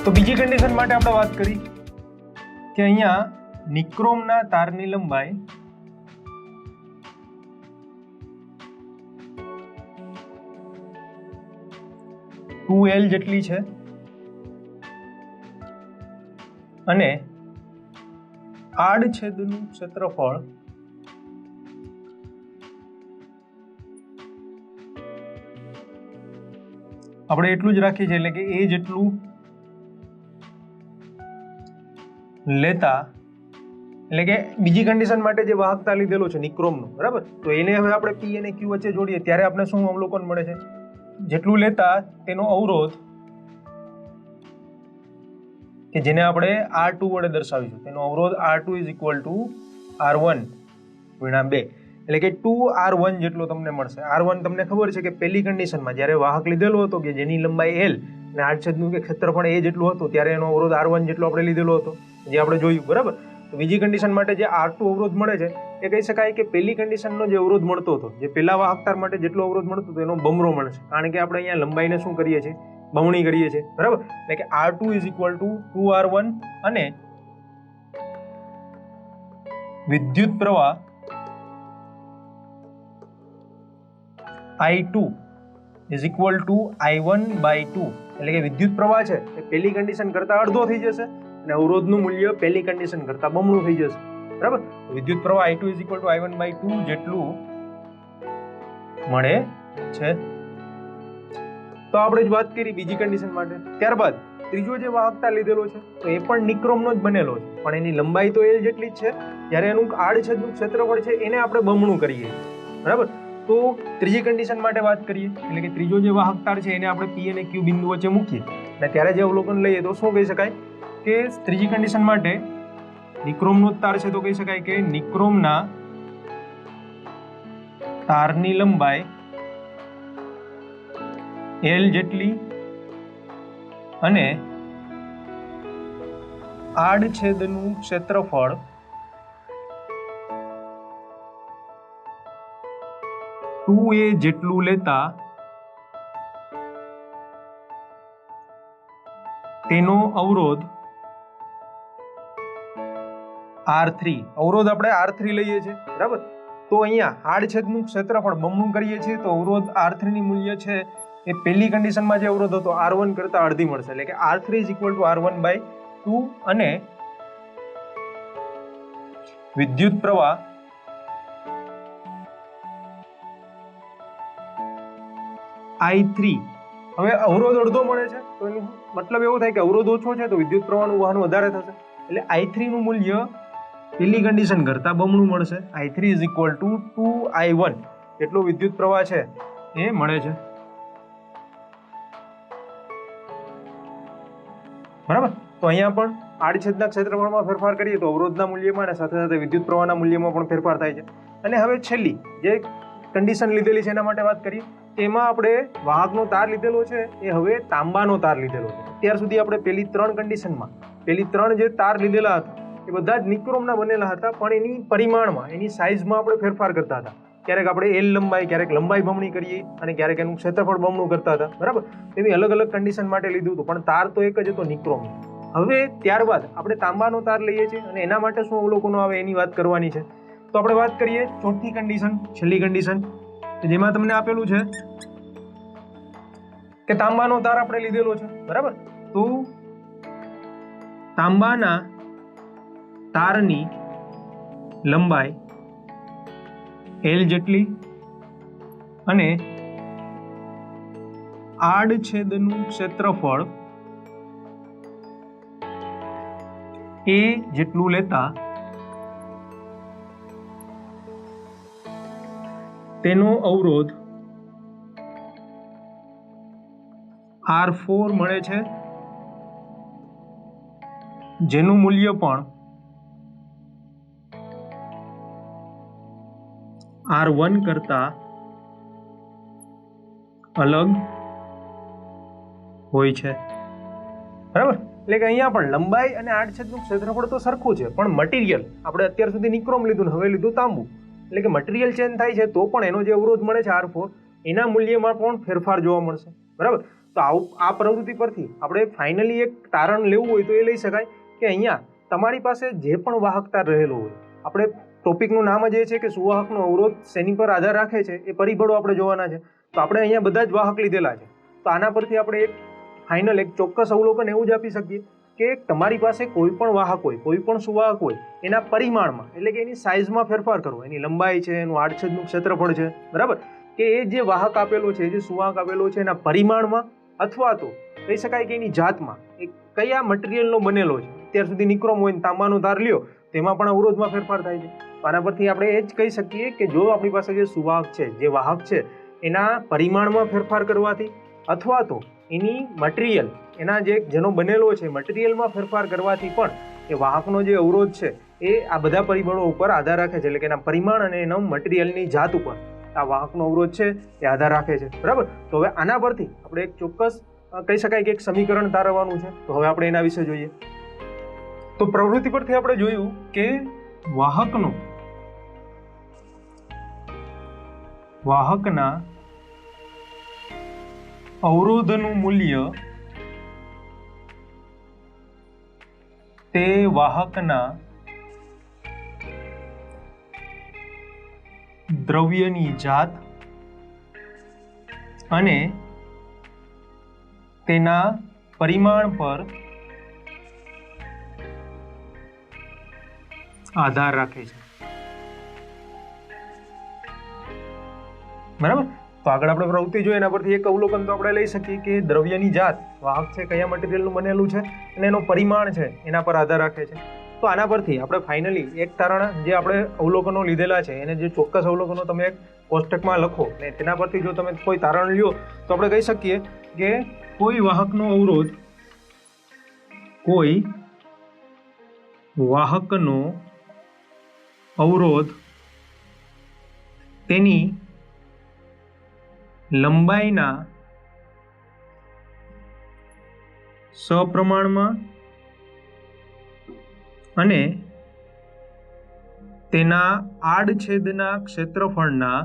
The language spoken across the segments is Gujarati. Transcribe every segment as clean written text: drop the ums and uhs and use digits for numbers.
તો બીજી કન્ડિશન માટે આપણે વાત કરી કે અહીંયા નિક્રોમના તારની લંબાઈ L જેટલી છે અને આડછેદનું ક્ષેત્રફળ આપણે એટલું જ રાખીએ છીએ, એટલે કે એ જેટલું લેતા, એટલે કે બીજી કન્ડિશન માટે જે વાહકતા લીધેલો છે નિક્રોમનો, બરાબર, તો એને હવે આપણે P અને Q વચ્ચે જોડીએ ત્યારે આપણે શું અવલોકન મળે છે? જેટલું લેતા તેનો અવરોધ કે જેને આપણે R2 વડે દર્શાવીશું, તેનો અવરોધ R2 = R1 × 2, એટલે કે 2R1 જેટલો તમને મળશે. R1 તમને ખબર છે કે પહેલી કન્ડિશનમાં જ્યારે વાહક લીધેલો હતો કે જેની લંબાઈ L અને આડછેદનું કે ક્ષેત્રફળ A જેટલું હતું ત્યારે એનો અવરોધ R1 જેટલો આપણે લીધેલો હતો, જે આપણે જોયું, બરાબર. તો બીજી કન્ડિશન માટે જે R2 અવરોધ મળે છે એ કહી શકાય કે પહેલી કન્ડિશનનો જે અવરોધ મળતો હતો, જે પહેલા વાહકતાર માટે જેટલો અવરોધ મળતો હતો એનો બમણો મળશે, કારણ કે આપણે અહીંયા લંબાઈને શું કરીએ છીએ? બમણી કરીએ છીએ, બરાબર. એટલે કે R2 = 2R1 અને વિદ્યુત પ્રવાહ I2 = I1/2, એટલે કે વિદ્યુત પ્રવાહ છે એ પહેલી કન્ડિશન કરતા અડધો થઈ જશે અને અવરોધનું મૂલ્ય પહેલી કન્ડિશન કરતા બમણું થઈ જશે, બરાબર. વિદ્યુત પ્રવાહ I2 = I1/2 જેટલું મળે છે. તો આપણે જ વાત કરી બીજી કન્ડિશન માટે. ત્યારબાદ ત્રીજો જે વાહકતા લીધેલો છે તો એ પણ નિક્રોમનો જ બનેલો છે, પણ એની લંબાઈ તો L જેટલી જ છે, જ્યારે એનું આડછેદનું ક્ષેત્રફળ છે એને આપણે બમણું કરીએ, બરાબર. તો ત્રીજી કન્ડિશન માટે વાત કરીએ, એટલે કે ત્રીજો જે વાહકતાર છે એને આપણે P અને Q બિંદુ વચ્ચે મૂકીએ અને ત્યારે જે અવલોકન લઈએ તો શું કહી શકાય કે ત્રીજી કન્ડિશન માટે નિક્રોમનો તાર છે તો કહી શકાય કે નિક્રોમના તારની લંબાઈ L જેટલી અને આડછેદનું ક્ષેત્રફળ A જેટલું લેતા તેનો અવરોધ R3, અવરોધ આપણે R3 લઈએ છીએ, બરાબર. તો અહીંયા આડછેદનું ક્ષેત્રફળ બમણું કરીએ છીએ તો અવરોધ R3 ની મૂલ્ય છે એ પહેલી કન્ડિશનમાં જે અવરોધ હતો R1 કરતા અડધી મળશે, એટલે કે R3 = R1/2 અને વિદ્યુત પ્રવાહ I3, હવે અવરોધ અડધો મળે છે તો એનો મતલબ એવો થાય કે અવરોધ ઓછો છે તો વિદ્યુત પ્રવાહનું વહન વધારે થશે, એટલે I3 નું મૂલ્ય પહેલી કન્ડિશન કરતા બમણું મળશે. I3 = 2I1 એટલો વિદ્યુત પ્રવાહ છે એ મળે છે, બરાબર. તો અહીંયા પણ આડછેદના ક્ષેત્રફળમાં ફેરફાર કરીએ તો અવરોધના મૂલ્યમાં અને સાથે સાથે વિદ્યુત પ્રવાહના મૂલ્યમાં પણ ફેરફાર થાય છે. અને હવે છેલ્લી જે કન્ડિશન લીધેલી છે એના માટે વાત કરીએ, એમાં આપણે વાહકનો તાર લીધેલો છે એ હવે તાંબાનો તાર લીધેલો છે. અત્યાર સુધી આપણે પહેલી ત્રણ કન્ડિશનમાં પહેલી ત્રણ જે તાર લીધેલા હતા એ બધા જ નિક્રોમના બનેલા હતા, પણ એની પરિમાણમાં એની સાઇઝમાં આપણે ફેરફાર કરતા હતા. ક્યારેક આપણે L લંબાઈ, ક્યારેક લંબાઈ બમણી કરીએ અને ક્યારેક એનું ક્ષેત્રફળ બમણું કરતા હતા, બરાબર. એવી અલગ અલગ કન્ડિશન માટે લીધું હતું, પણ તાર તો એક જ હતો નિક્રોમ. હવે ત્યારબાદ આપણે તાંબાનો તાર લઈએ છીએ અને એના માટે શું અવલોકનો આવે એની વાત કરવાની છે. તો આપણે વાત કરીએ ચોથી કન્ડિશન, છેલ્લી કન્ડિશન, જેમાં તમને આપેલું છે કે તાંબાનો તાર આપણે લીધેલો છે, બરાબર. તો તાંબાના તારની લંબાઈ L જેટલી અને આડછેદનું ક્ષેત્રફળ A જેટલું લેતા તેનો અવરોધ R4 મળે છે, જેનું મૂલ્ય પણ R1 કરતા અલગ હોય છે, બરાબર. એટલે કે અહીંયા પણ લંબાઈ અને આડછેદનું ક્ષેત્રફળ તો સરખું છે, પણ મટીરિયલ આપણે અત્યાર સુધી નિક્રોમ લીધું ને હવે લીધું તાંબુ, એટલે કે મટીરિયલ ચેન્જ થાય છે તો પણ એનો જે અવરોધ મળે છે R4 એના મૂલ્યમાં પણ ફેરફાર જોવા મળશે, બરાબર. તો તો આ પ્રવૃત્તિ પરથી આપણે ફાઇનલી એક તારણ લેવું હોય તો એ લઈ શકાય કે અહીંયા તમારી પાસે જે પણ વાહકતા રહેલો હોય, આપણે ટોપિકનું નામ જ એ છે કે સુવાહકનો અવરોધ શેની પર આધાર રાખે છે એ પરિબળો આપણે જોવાના છે. તો આપણે અહીંયા બધા જ વાહક લીધેલા છે. તો આના પરથી આપણે એક ફાઇનલ એક ચોક્કસ અવલોકન એવું જ આપી શકીએ કે તમારી પાસે કોઈ પણ વાહક હોય, કોઈ પણ સુવાહક હોય, એના પરિમાણમાં એટલે કે એની સાઇઝમાં ફેરફાર કરવો, એની લંબાઈ છે, એનું આડછેદનું ક્ષેત્રફળ છે, બરાબર, કે એ જે વાહક આપેલો છે, જે સુવાહક આપેલો છે એના પરિમાણમાં અથવા તો કહી શકાય કે એની જાતમાં, એ કયા મટીરિયલનો બનેલો છે. અત્યાર સુધી નિક્રોમ હોય, તાંબાનો તાર લ્યો, તેમાં પણ અવરોધમાં ફેરફાર થાય છે. આના પરથી આપણે એ જ કહી શકીએ કે જો આપણી પાસે જે સુવાહક છે, જે વાહક છે, એના પરિમાણમાં ફેરફાર કરવાથી અથવા તો એની મટીરિયલ, એના જેનો બનેલો છે મટીરિયલમાં ફેરફાર કરવાથી પણ એ વાહકનો જે અવરોધ છે એ આ બધા પરિબળો ઉપર આધાર રાખે છે. એટલે કે એના પરિમાણ અને એના મટીરિયલની જાત ઉપર આ વાહકનો અવરોધ છે એ આધાર રાખે છે, બરાબર. તો હવે આના પરથી આપણે એક ચોક્કસ કહી શકાય કે એક સમીકરણ તારવવાનું છે. તો હવે આપણે એના વિશે જોઈએ. તો પ્રવૃત્તિ પરથી આપણે જોયું કે વાહકના અવરોધનું મૂલ્ય તે વાહકના દ્રવ્યની જાત અને તેના પરિમાણ પર આધાર રાખે છે, બરાબર. તો આગળ આપણે પ્રવૃત્તિ જોઈએ, એના પરથી એક અવલોકન તો આપણે લઈ શકીએ કે દ્રવ્યની જાત, વાહક છે કયા મટીરિયલનું બનેલું છે અને એનો પરિમાણ છે એના પર આધાર રાખે છે. તો આના પરથી આપણે ફાઇનલી એક તારણ જે આપણે અવલોકનો લીધેલા છે એને જે ચોક્કસ અવલોકનો તમે એક કોષ્ટકમાં લખો ને તેના પરથી જો તમે કોઈ તારણ લ્યો તો આપણે કહી શકીએ કે કોઈ વાહકનો અવરોધ તેની લંબાઈના સપ્રમાણમાં અને તેના આડછેદના ક્ષેત્રફળના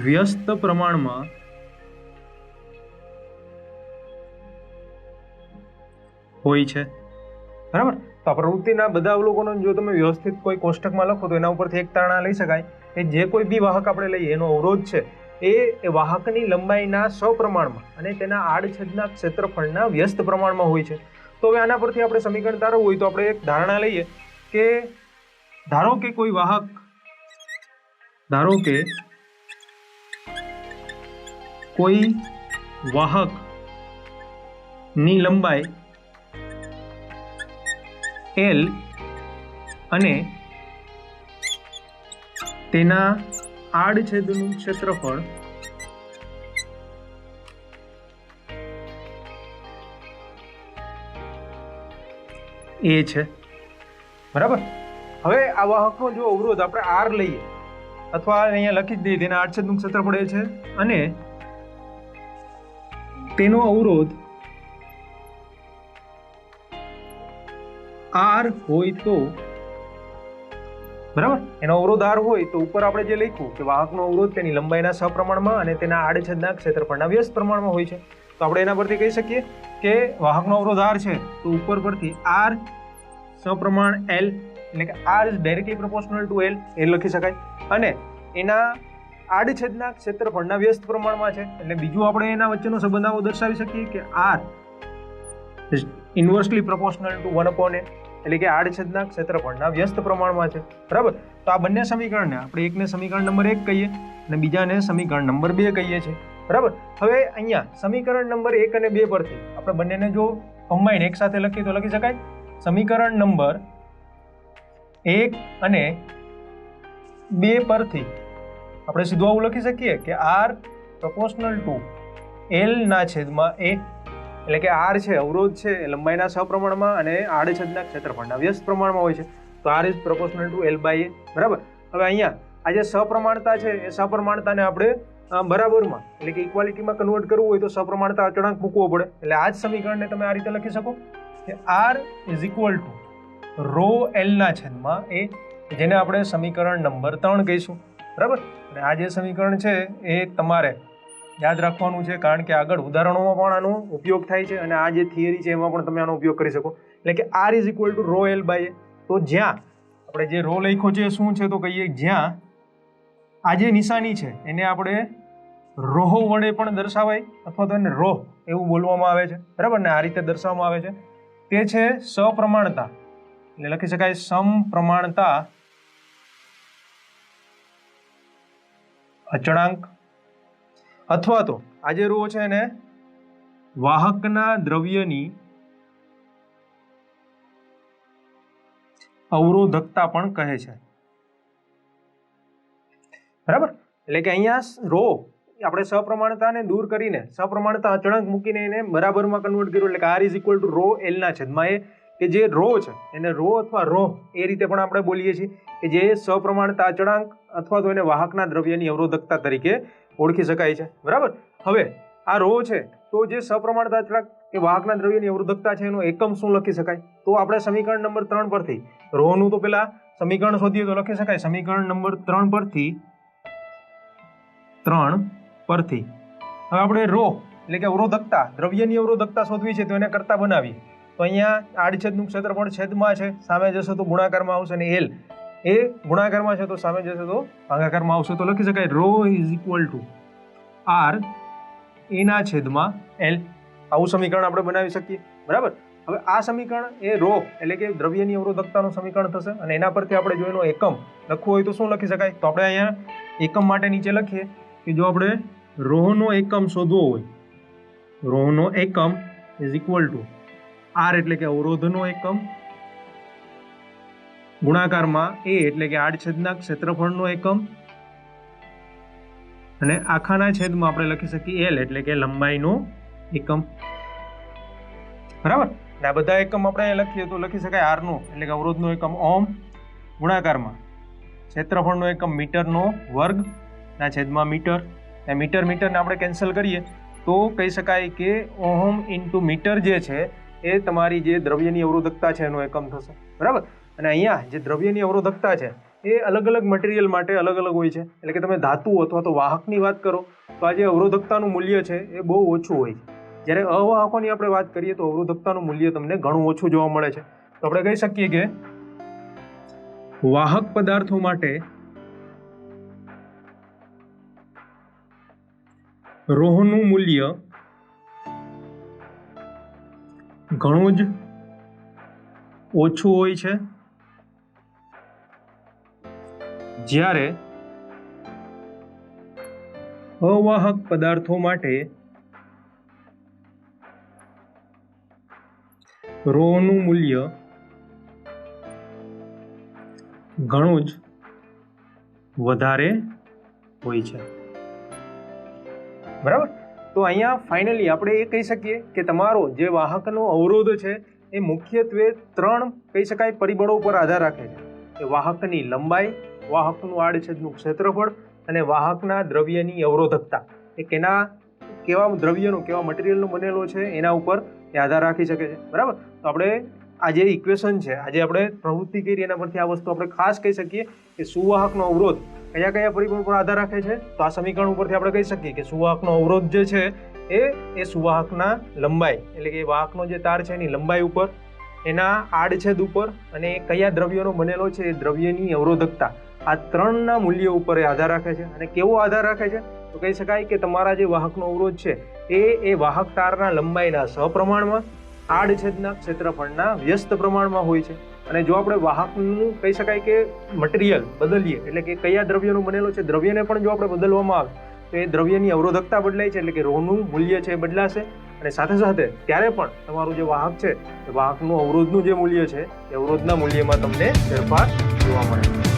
વ્યસ્ત પ્રમાણમાં હોય છે, બરાબર. તો આ પ્રવૃત્તિના બધા અવલોકનો જો તમે વ્યવસ્થિત કોઈ કોષ્ટકમાં લખો તો એના ઉપરથી એક તારણા લઈ શકાય કે જે કોઈ બી વાહક આપણે લઈએ એનો અવરોધ છે એ વાહકની લંબાઈના સપ્રમાણમાં અને તેના આડછેદના ક્ષેત્રફળના વ્યસ્ત પ્રમાણમાં હોય છે. તો હવે આના પરથી આપણે સમીકરણ તારવવું હોય તો આપણે એક ધારણા લઈએ કે ધારો કે કોઈ વાહકની લંબાઈ L અને તેના આડછેદનું ક્ષેત્રફળ A છે, બરાબર. હવે આ વાહકનો જો અવરોધ આપણે R લઈએ અથવા અહીંયા લખી જ દઈએ, તેના આડછેદનું ક્ષેત્રફળ A છે અને તેનો અવરોધ R હોય તો, બરાબર, એનો અવરોધ R હોય તો ઉપર આપણે જે લખ્યું કે વાહકનો અવરોધ તેની લંબાઈના સપ્રમાણમાં અને તેના આડછેદના ક્ષેત્રફળના વ્યસ્ત પ્રમાણમાં હોય છે. તો આપણે એના પરથી કહી શકીએ કે વાહકનો અવરોધ R છે તો ઉપર પરથી R સપ્રમાણ L એટલે કે R is directly proportional to L એ લખી શકાય અને એના આડછેદના ક્ષેત્રફળના વ્યસ્ત પ્રમાણમાં છે. એટલે બીજું આપણે એના વચ્ચેનો સંબંધ આવો દર્શાવી શકીએ કે R is inversely proportional to 1/n એટલે કે આડછેદના ક્ષેત્રફળના વ્યસ્ત પ્રમાણમાં છે, બરાબર. તો આ બંને સમીકરણને આપણે એકને સમીકરણ નંબર 1 કહીએ અને બીજાને સમીકરણ નંબર 2 કહીએ છીએ, બરાબર. હવે અહીંયા સમીકરણ નંબર 1 અને 2 પરથી આપણે બંનેને જો કમ્બાઈન એક સાથે લખીએ તો લખી શકાય સમીકરણ નંબર 1 અને 2 પરથી આપણે સીધું આવું લખી શકીએ કે R પ્રોપોર્શનલ ટુ L ના છેદમાં A એટલે કે R છે અવરોધ છે લંબાઈના સપ્રમાણમાં અને આડછેદના ક્ષેત્રફળના વ્યસ્ત પ્રમાણમાં હોય છે. તો R is proportional to L by A, બરાબર. હવે અહીંયા આ જે સપ્રમાણતા છે એ સપ્રમાણતાને આપણે બરાબરમાં એટલે કે ઇક્વાલિટીમાં કન્વર્ટ કરવું હોય તો સપ્રમાણતા અચળાંક મૂકવો પડે. એટલે આ જ સમીકરણને તમે આ રીતે લખી શકો કે R is equal to rho L ના છેદમાં A જેને આપણે સમીકરણ નંબર 3 કહીશું, બરાબર. અને આ જે સમીકરણ છે એ તમારે યાદ રાખવાનું છે, કારણ કે આગળ ઉદાહરણોમાં પણ આનો ઉપયોગ થાય છે અને આ જે થિયરી છે એમાં પણ તમે આનો ઉપયોગ કરી શકો. એટલે કે R is equal to rho L by A. તો જ્યાં આપણે જે રો લખ્યો છે શું છે, તો કહીએ જ્યાં આ જે નિશાની છે એને આપણે રોહો વડે પણ દર્શાવાય અથવા તો એને રોહ એવું બોલવામાં આવે છે, બરાબર ને, આ રીતે દર્શાવવામાં આવે છે. તે છે સપ્રમાણતા, એટલે લખી શકાય સમપ્રમાણતા અચળાંક, અથવા તો આ જે રો છે એને વાહકના દ્રવ્યની અવરોધકતા પણ કહે છે, બરાબર. એટલે કે અહીંયા રો આપણે સપ્રમાણતાને દૂર કરીને સપ્રમાણતા અચળાંક મૂકીને એને બરાબરમાં કન્વર્ટ કર્યું, એટલે કે R is equal to rho L ના છેદમાં એ, કે જે રો છે એને રો અથવા રો એ રીતે પણ આપણે બોલીએ છીએ, કે જે સપ્રમાણતા અચળાંક અથવા તો એને વાહકના દ્રવ્યની અવરોધકતા તરીકે ઓળખી શકાય છે, બરાબર. હવે આ રો છે તો જે સપ્રમાણતા અચળાંક કે વાહકના દ્રવ્યની અવરોધકતા છે એનો એકમ શું લખી શકાય, તો આપણે સમીકરણ નંબર 3 પરથી રોનું તો પેલા સમીકરણ શોધીએ તો લખી શકાય સમીકરણ નંબર 3 પરથી હવે આપણે રો એટલે કે અવરોધકતા દ્રવ્યની અવરોધકતા શોધવી છે તો એને કરતા બનાવીએ. તો અહીંયા આડછેદનું ક્ષેત્રફળ છેદમાં છે, સામે જશે તો ગુણાકારમાં આવશે, અને એલ એ ગુણાકારમાં છે તો સામે જશે તો ભાગાકારમાં આવશે. તો લખી શકાય rho is equal to R એના છેદમાં એલ. આવું સમીકરણ આપણે બનાવી શકીએ, બરાબર. હવે આ સમીકરણ એ રો એટલે કે દ્રવ્યની અવરોધકતાનું સમીકરણ થશે, અને એના પરથી આપણે જો એનો એકમ લખવો હોય તો શું લખી શકાય, તો આપણે અહીંયા એકમ માટે નીચે લખીએ કે જો આપણે રોનો એકમ શોધવો હોય, રોનો એકમ ઇઝ ઇક્વલ ટુ આર એટલે કે અવરોધનો એકમ ગુણાકારમાં એ એટલે કે આડછેદના ક્ષેત્રફળનો એકમ, અને આખાના છેદમાં આપણે લખી શકીએ એલ એટલે કે લંબાઈનો એકમ, બરાબર. આ બધા એકમ આપણે લખીએ તો લખી શકાય આર નો એટલે કે અવરોધનો એકમ ઓમ ગુણાકારમાં ક્ષેત્રફળનો એકમ મીટરનો વર્ગ ના છેદમાં મીટર. મીટર મીટરને આપણે કેન્સલ કરીએ તો કહી શકાય કે ઓહમ ઇન્ટુ મીટર જે છે એ તમારી જે દ્રવ્યની અવરોધકતા છે એનો એકમ થશે, બરાબર. અને અહીંયા જે દ્રવ્યની અવરોધકતા છે એ અલગ અલગ મટીરિયલ માટે અલગ અલગ હોય છે. એટલે કે તમે ધાતુ અથવા તો વાહકની વાત કરો તો આ જે અવરોધકતાનું મૂલ્ય છે એ બહુ ઓછું હોય છે, જ્યારે અવાહકોની આપણે વાત કરીએ તો અવરોધકતાનું મૂલ્ય તમને ઘણું ઓછું જોવા મળે છે. તો આપણે કહી શકીએ કે વાહક પદાર્થો માટે રોહનું મૂલ્ય ઘણું જ ઓછું હોય છે, જ્યારે અવાહક પદાર્થો માટે રોનું મૂલ્ય ઘણું જ વધારે હોય છે, બરાબર. તો અહીંયા ફાઇનલી આપણે એ કહી શકીએ કે તમારો જે વાહકનો અવરોધ છે એ મુખ્યત્વે 3 કહી શકાય પરિબળો ઉપર આધાર રાખે છે, કે વાહકની લંબાઈ, વાહકનું આડછેદનું ક્ષેત્રફળ અને વાહકના દ્રવ્યની અવરોધકતા. એ કેવા દ્રવ્યનો કેવા મટીરિયલનો બનેલો છે એના ઉપર એ આધાર રાખી શકે છે, બરાબર. તો આપણે આ જે ઇક્વેશન છે, આજે આપણે પ્રવૃત્તિ કરી એના પરથી આ વસ્તુ આપણે ખાસ કહી શકીએ કે સુવાહકનો અવરોધ કયા કયા પરિબળ પર આધાર રાખે છે. તો આ સમીકરણ ઉપરથી આપણે કહી શકીએ કે સુવાહકનો અવરોધ જે છે એ સુવાહકના લંબાઈ એટલે કે વાહકનો જે તાર છે એની લંબાઈ ઉપર, એના આડછેદ ઉપર, અને કયા દ્રવ્યનો બનેલો છે એ દ્રવ્યની અવરોધકતા, આ 3ના મૂલ્ય ઉપર એ આધાર રાખે છે. અને કેવો આધાર રાખે છે, તો કહી શકાય કે તમારા જે વાહકનો અવરોધ છે એ વાહક તારના લંબાઈના સપ્રમાણમાં, આડછેદના ક્ષેત્રફળના વ્યસ્ત પ્રમાણમાં હોય છે. અને જો આપણે વાહકનું કહી શકાય કે મટીરિયલ બદલીએ એટલે કે કયા દ્રવ્યનો બનેલો છે દ્રવ્યને પણ જો આપણે બદલવામાં આવે તો એ દ્રવ્યની અવરોધકતા બદલાય છે, એટલે કે રોનું મૂલ્ય છે એ બદલાશે. અને સાથે સાથે ત્યારે પણ તમારું જે વાહક છે એ વાહકનું અવરોધનું જે મૂલ્ય છે એ અવરોધના મૂલ્યમાં તમને ફેરફાર જોવા મળે છે.